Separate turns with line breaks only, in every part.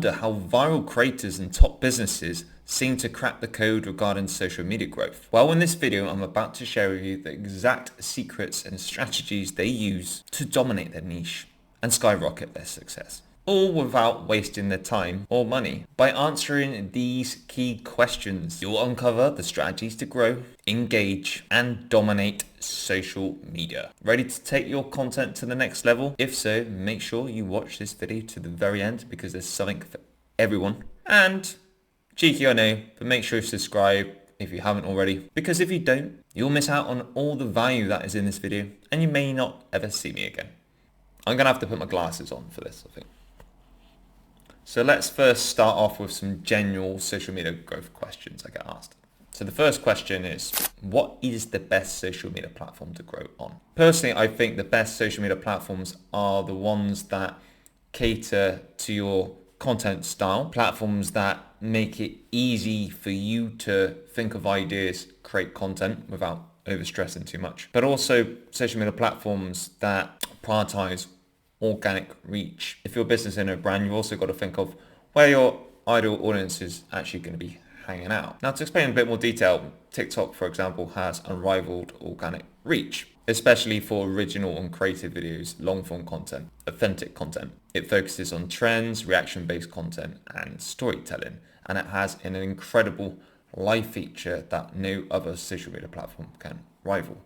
wonder how viral creators and top businesses seem to crack the code regarding social media growth? Well, in this video, I'm about to share with you the exact secrets and strategies they use to dominate their niche and skyrocket their success, all without wasting their time or money. By answering these key questions, you'll uncover the strategies to grow, engage, and dominate social media. Ready to take your content to the next level? If so, make sure you watch this video to the very end because there's something for everyone. And cheeky I know, but make sure you subscribe if you haven't already, because if you don't, you'll miss out on all the value that is in this video and you may not ever see me again. I'm gonna have to put my glasses on for this, I think. So let's first start off with some general social media growth questions I get asked. So the first question is, what is the best social media platform to grow on? Personally, I think the best social media platforms are the ones that cater to your content style, platforms that make it easy for you to think of ideas, create content without overstressing too much, but also social media platforms that prioritize organic reach. If you're a business owner, brand, you've also got to think of where your ideal audience is actually going to be hanging out. Now, to explain in a bit more detail, TikTok, for example, has unrivaled organic reach, especially for original and creative videos, long-form content, authentic content. It focuses on trends, reaction-based content, and storytelling, and it has an incredible live feature that no other social media platform can rival.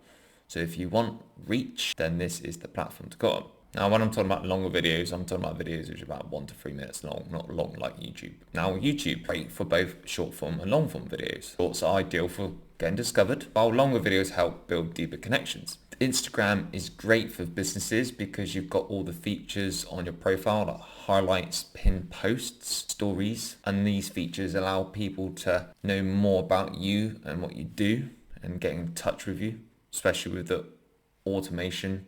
So if you want reach, then this is the platform to go on. Now, when I'm talking about longer videos, I'm talking about videos which are about 1 to 3 minutes long, not long like YouTube. Now, YouTube, great for both short form and long form videos. Shorts are ideal for getting discovered, while longer videos help build deeper connections. Instagram is great for businesses because you've got all the features on your profile like highlights, pinned posts, stories, and these features allow people to know more about you and what you do and get in touch with you, especially with the automation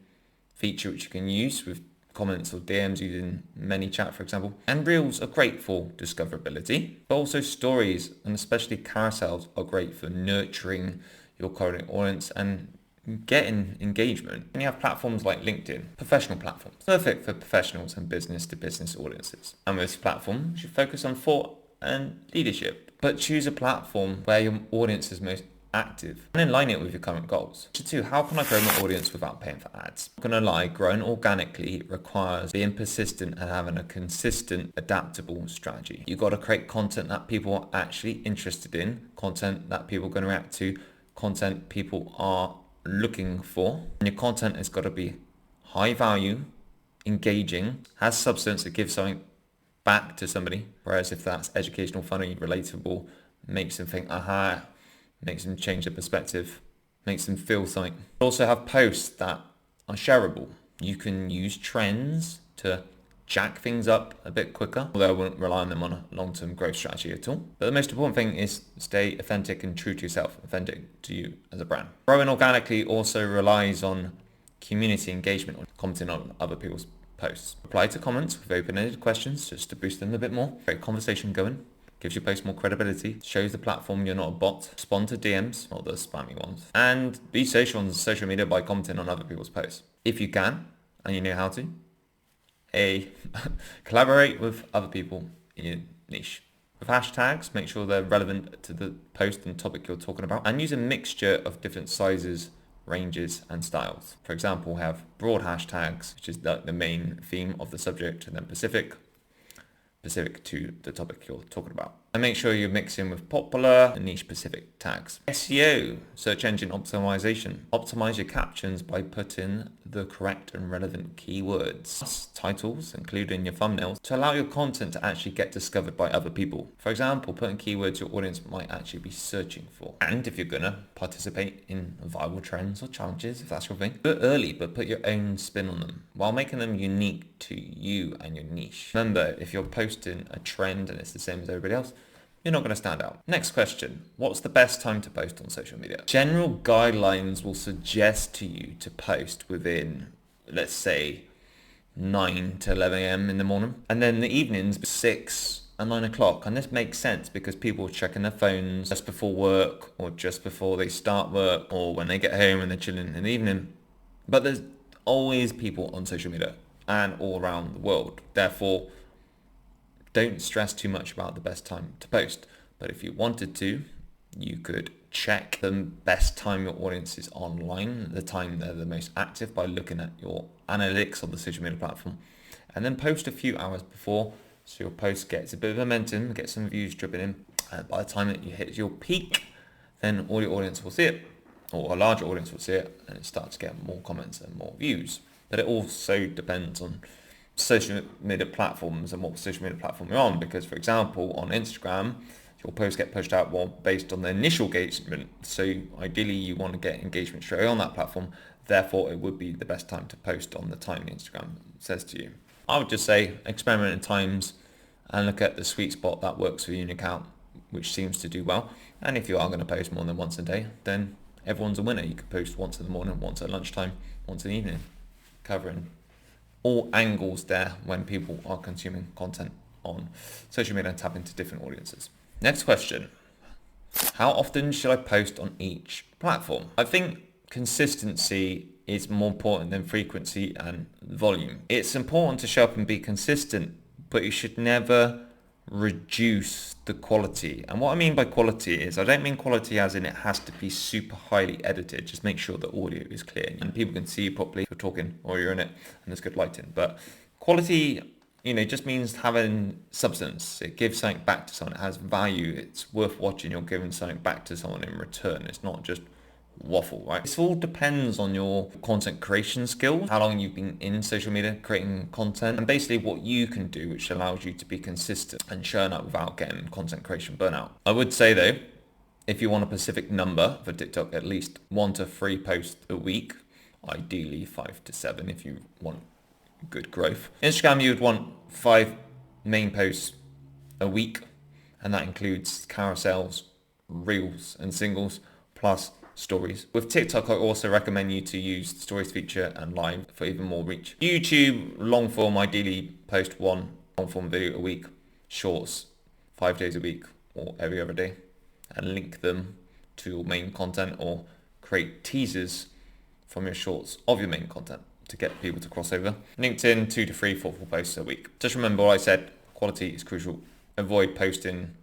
feature which you can use with comments or DMs using ManyChat, for example. And Reels are great for discoverability, but also stories and especially carousels are great for nurturing your current audience and getting engagement. And you have platforms like LinkedIn, professional platforms, perfect for professionals and business-to-business audiences. And with this platform, you should focus on thought and leadership, but choose a platform where your audience is most active and align it with your current goals. Number 2, how can I grow my audience without paying for ads? I'm not gonna lie, growing organically requires being persistent and having a consistent, adaptable strategy. You've got to create content that people are actually interested in, content that people are going to react to, content people are looking for. And your content has got to be high value, engaging, has substance, that gives something back to somebody. Whereas if that's educational, funny, relatable, makes them think, aha, makes them change their perspective, makes them feel something. Also have posts that are shareable. You can use trends to jack things up a bit quicker, although I wouldn't rely on them on a long-term growth strategy at all. But the most important thing is stay authentic and true to yourself, authentic to you as a brand. Growing organically also relies on community engagement, commenting on other people's posts. Reply to comments with open-ended questions just to boost them a bit more. Great conversation going. Gives your post more credibility, shows the platform you're not a bot, respond to DMs, not the spammy ones, and be social on social media by commenting on other people's posts. If you can, and you know how to, collaborate with other people in your niche. With hashtags, make sure they're relevant to the post and topic you're talking about, and use a mixture of different sizes, ranges, and styles. For example, have broad hashtags, which is the main theme of the subject, and then specific to the topic you're talking about. And make sure you're mixing with popular and niche specific tags. SEO, search engine optimization. Optimize your captions by putting the correct and relevant keywords. Titles, including your thumbnails, to allow your content to actually get discovered by other people. For example, putting keywords your audience might actually be searching for. And if you're gonna participate in viral trends or challenges, if that's your thing, do it early, but put your own spin on them while making them unique to you and your niche. Remember, if you're posting a trend and it's the same as everybody else, you're not going to stand out. Next question. What's the best time to post on social media? General guidelines will suggest to you to post within, let's say, 9 to 11 a.m. in the morning. And then the evenings, 6 and 9 o'clock. And this makes sense because people are checking their phones just before work or just before they start work or when they get home and they're chilling in the evening. But there's always people on social media and all around the world. Therefore, don't stress too much about the best time to post. But if you wanted to, you could check the best time your audience is online, the time they're the most active, by looking at your analytics on the social media platform, and then post a few hours before, so your post gets a bit of momentum, gets some views dripping in. And by the time that you hit your peak, then all your audience will see it, or a larger audience will see it, and it starts to get more comments and more views. But it also depends on social media platforms and what social media platform you're on, because for example on Instagram your posts get pushed out more based on the initial engagement, so ideally you want to get engagement straight on that platform, therefore it would be the best time to post on the time Instagram says to you. I would just say experiment at times and look at the sweet spot that works for your unique account, which seems to do well. And if you are going to post more than once a day, then everyone's a winner. You could post once in the morning, once at lunchtime, once in the evening, covering all angles there when people are consuming content on social media and tap into different audiences. Next question. How often should I post on each platform? I think consistency is more important than frequency and volume. It's important to show up and be consistent, but you should never reduce the quality. And what I mean by quality is, I don't mean quality as in it has to be super highly edited. Just make sure the audio is clear and people can see you properly if you're talking or you're in it and there's good lighting. But quality, just means having substance. It gives something back to someone. It has value. It's worth watching. You're giving something back to someone in return. It's not just waffle, right? This all depends on your content creation skills, how long you've been in social media creating content, and basically what you can do, which allows you to be consistent and showing up without getting content creation burnout. I would say though, if you want a specific number for TikTok, at least 1 to 3 posts a week, ideally 5 to 7 if you want good growth. Instagram, you would want 5 main posts a week, and that includes carousels, reels and singles, plus stories. With TikTok, I also recommend you to use the stories feature and live for even more reach. YouTube, long form, ideally post 1 long form video a week. Shorts, 5 days a week or every other day, and link them to your main content, or create teasers from your shorts of your main content to get people to cross over. LinkedIn, 2 to 3 thoughtful posts a week. Just remember what I said, quality is crucial. Avoid posting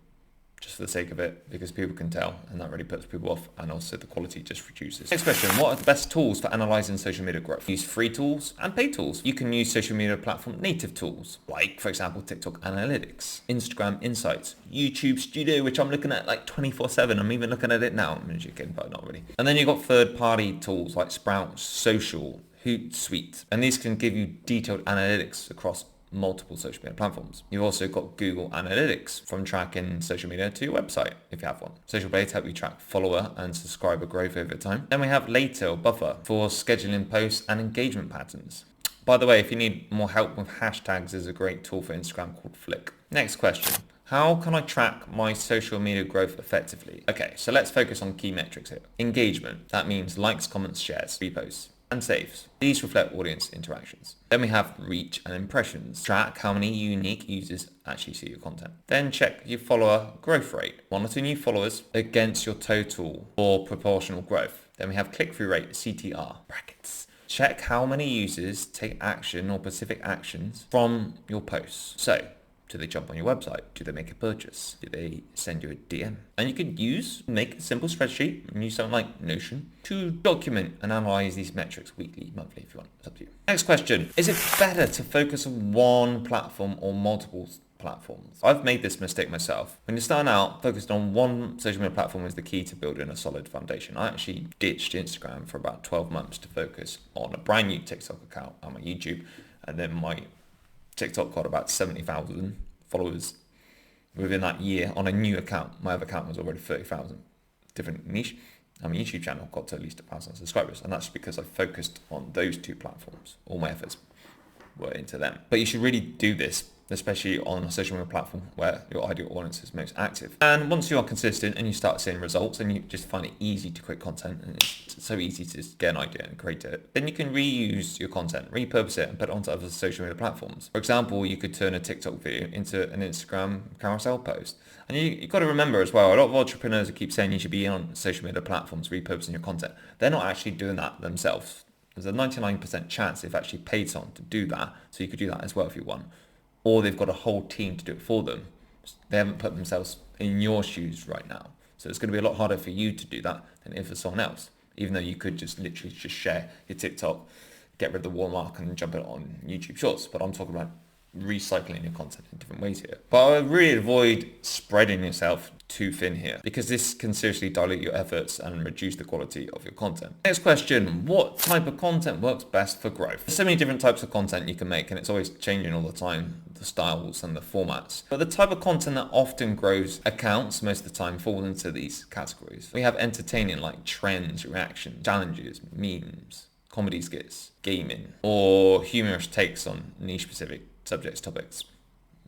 just for the sake of it, because people can tell, and that really puts people off, and also the quality just reduces. Next question, what are the best tools for analyzing social media growth? Use free tools and paid tools. You can use social media platform native tools, like for example TikTok Analytics, Instagram Insights, YouTube Studio, which I'm looking at like 24/7. I'm even looking at it now. I'm joking, but not really. And then you've got third-party tools like Sprout Social, Hootsuite, and these can give you detailed analytics across multiple social media platforms. You've also got Google Analytics, from tracking social media to your website if you have one. Social Blade help you track follower and subscriber growth over time. Then we have Later or Buffer for scheduling posts and engagement patterns. By the way, if you need more help with hashtags, there's a great tool for Instagram called Flick. Next question. How can I track my social media growth effectively? Okay, so let's focus on key metrics here. Engagement, that means likes, comments, shares, reposts, and saves. These reflect audience interactions. Then we have reach and impressions. Track how many unique users actually see your content. Then check your follower growth rate. 1 or 2 new followers against your total or proportional growth. Then we have click-through rate, CTR, brackets. Check how many users take action or specific actions from your posts. So, do they jump on your website? Do they make a purchase? Do they send you a DM? And you could make a simple spreadsheet and use something like Notion to document and analyze these metrics weekly, monthly if you want. It's up to you. Next question. Is it better to focus on one platform or multiple platforms? I've made this mistake myself. When you're starting out, focused on one social media platform is the key to building a solid foundation. I actually ditched Instagram for about 12 months to focus on a brand new TikTok account on my YouTube, and then my TikTok got about 70,000 followers within that year on a new account. My other account was already 30,000. Different niche. And my YouTube channel got to at least 1,000 subscribers, and that's because I focused on those 2 platforms. All my efforts were into them. But you should really do this, especially on a social media platform where your ideal audience is most active. And once you are consistent and you start seeing results and you just find it easy to create content, and it's so easy to just get an idea and create it, then you can reuse your content, repurpose it and put it onto other social media platforms. For example, you could turn a TikTok video into an Instagram carousel post. And you've got to remember as well, a lot of entrepreneurs keep saying you should be on social media platforms repurposing your content. They're not actually doing that themselves. There's a 99% chance they've actually paid someone to do that, so you could do that as well if you want. or they've got a whole team to do it for them. They haven't put themselves in your shoes right now. So it's going to be a lot harder for you to do that than if it's someone else, even though you could just literally just share your TikTok, get rid of the watermark and jump it on YouTube Shorts. But I'm talking about recycling your content in different ways here. But I would really avoid spreading yourself too thin here, because this can seriously dilute your efforts and reduce the quality of your content. Next question, what type of content works best for growth? There's so many different types of content you can make, and it's always changing all the time, the styles and the formats. But the type of content that often grows accounts most of the time fall into these categories. We have entertaining, like trends, reactions, challenges, memes, comedy skits, gaming, or humorous takes on niche specific subjects, topics,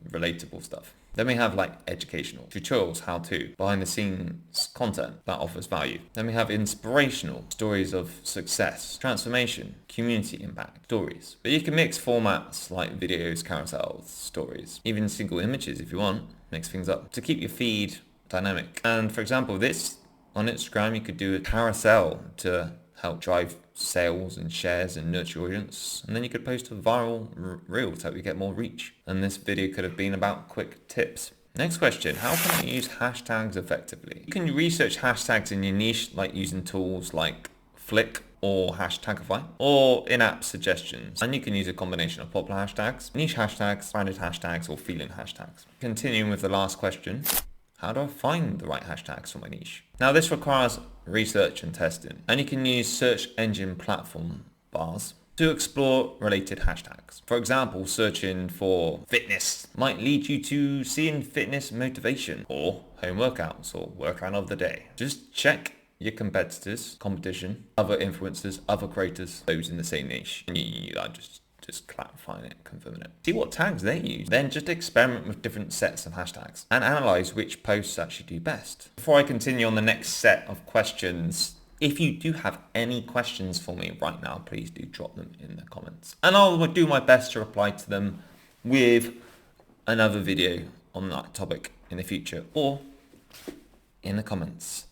relatable stuff. Then we have like educational, tutorials, how-to, behind-the-scenes content that offers value. Then we have inspirational, stories of success, transformation, community impact, stories. But you can mix formats like videos, carousels, stories, even single images if you want, mix things up to keep your feed dynamic. And for example, this on Instagram, you could do a carousel to help drive sales and shares and nurture audience. And then you could post a viral reel to help you get more reach. And this video could have been about quick tips. Next question, how can I use hashtags effectively? You can research hashtags in your niche, like using tools like Flick or Hashtagify, or in-app suggestions. And you can use a combination of popular hashtags, niche hashtags, branded hashtags, or feeling hashtags. Continuing with the last question, how do I find the right hashtags for my niche? Now this requires research and testing, and you can use search engine platform bars to explore related hashtags. For example, searching for fitness might lead you to seeing fitness motivation or home workouts or workout of the day. Just check your competitors, competition, other influencers, other creators, those in the same niche, and you just clarifying it, confirming it. See what tags they use. Then just experiment with different sets of hashtags and analyze which posts actually do best. Before I continue on the next set of questions, if you do have any questions for me right now, please do drop them in the comments. And I'll do my best to reply to them with another video on that topic in the future or in the comments.